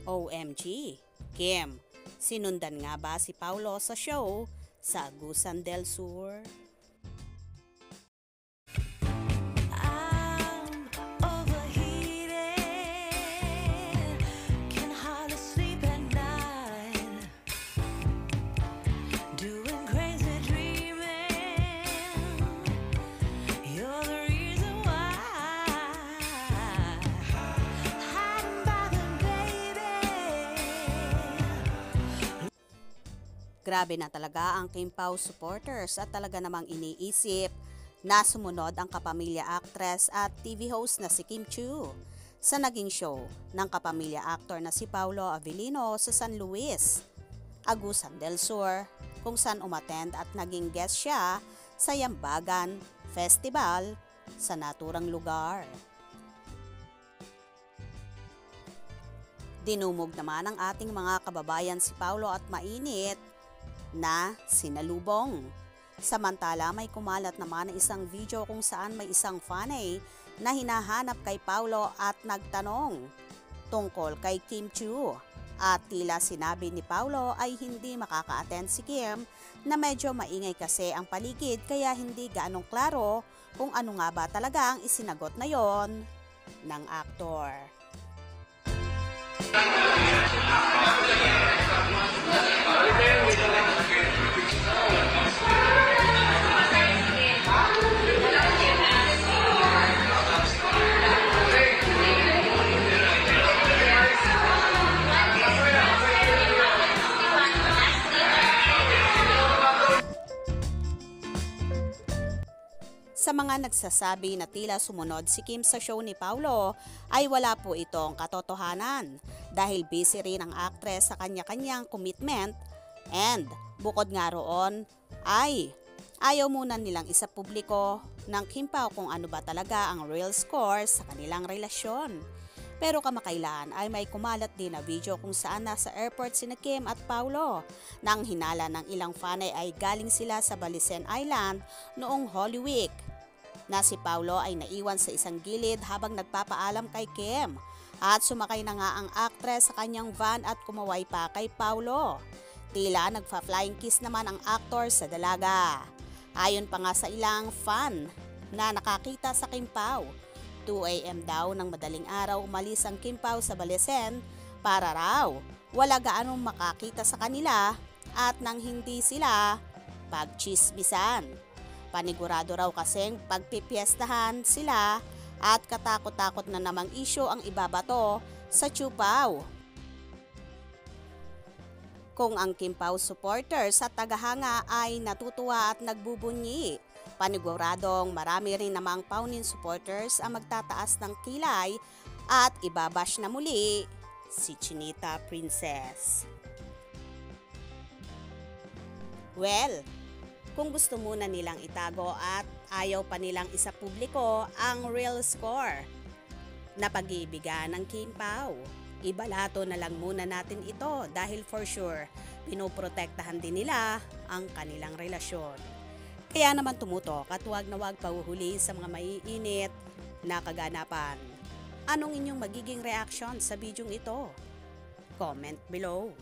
OMG, Kim, sinundan nga ba si Paulo sa show sa Agusan del Sur? Grabe na talaga ang Kim Pao supporters at talaga namang iniisip na sumunod ang kapamilya actress at TV host na si Kim Chiu sa naging show ng kapamilya actor na si Paulo Avellino sa San Luis, Agusan del Sur, kung saan umattend at naging guest siya sa Yambagan Festival sa naturang lugar. Dinumog naman ang ating mga kababayan si Paulo at mainit na sinalubong. Samantala may kumalat naman na isang video kung saan may isang fanay na hinahanap kay Paulo at nagtanong tungkol kay Kim Chiu. At tila sinabi ni Paulo ay hindi makaka-attend si Kim na medyo maingay kasi ang paligid kaya hindi gaanong klaro kung ano nga ba talaga ang isinagot na yon ng aktor. Sa mga nagsasabi na tila sumunod si Kim sa show ni Paulo ay wala po itong katotohanan dahil busy rin ang actress sa kanya-kanyang commitment and bukod nga roon ay ayaw muna nilang isapubliko ng Kim Pao kung ano ba talaga ang real score sa kanilang relasyon. Pero kamakailan ay may kumalat din na video kung saan nasa airport sina Kim at Paulo. Nang hinala ng ilang fanay ay galing sila sa Balisen Island noong Holy Week na si Paulo ay naiwan sa isang gilid habang nagpapaalam kay Kim at sumakay na nga ang actress sa kanyang van at kumaway pa kay Paulo. Tila nagfa-flying kiss naman ang actor sa dalaga. Ayon pa nga sa ilang fan na nakakita sa Kim Pao, 2 AM daw ng madaling araw umalis ang Kim Pao sa Balisen para raw wala gaanong makakita sa kanila at nang hindi sila pagchismisan. Panigurado raw kasing pagpipiestahan sila at katakot-takot na namang isyu ang ibabato sa Chiu Pao. Kung ang Kim Pao supporters at tagahanga ay natutuwa at nagbubunyi, paniguradong marami rin namang Paonin supporters ang magtataas ng kilay at ibabash na muli si Chinita Princess. Well, kung gusto muna nilang itago at ayaw pa nilang isapubliko ang real score na pag-iibigan ng Kim Pao, ibalato na lang muna natin ito dahil for sure pinoprotektahan din nila ang kanilang relasyon. Kaya naman tumutok at huwag na huwag pahuhuli sa mga maiinit na kaganapan. Anong inyong magiging reaction sa bidyong ito? Comment below.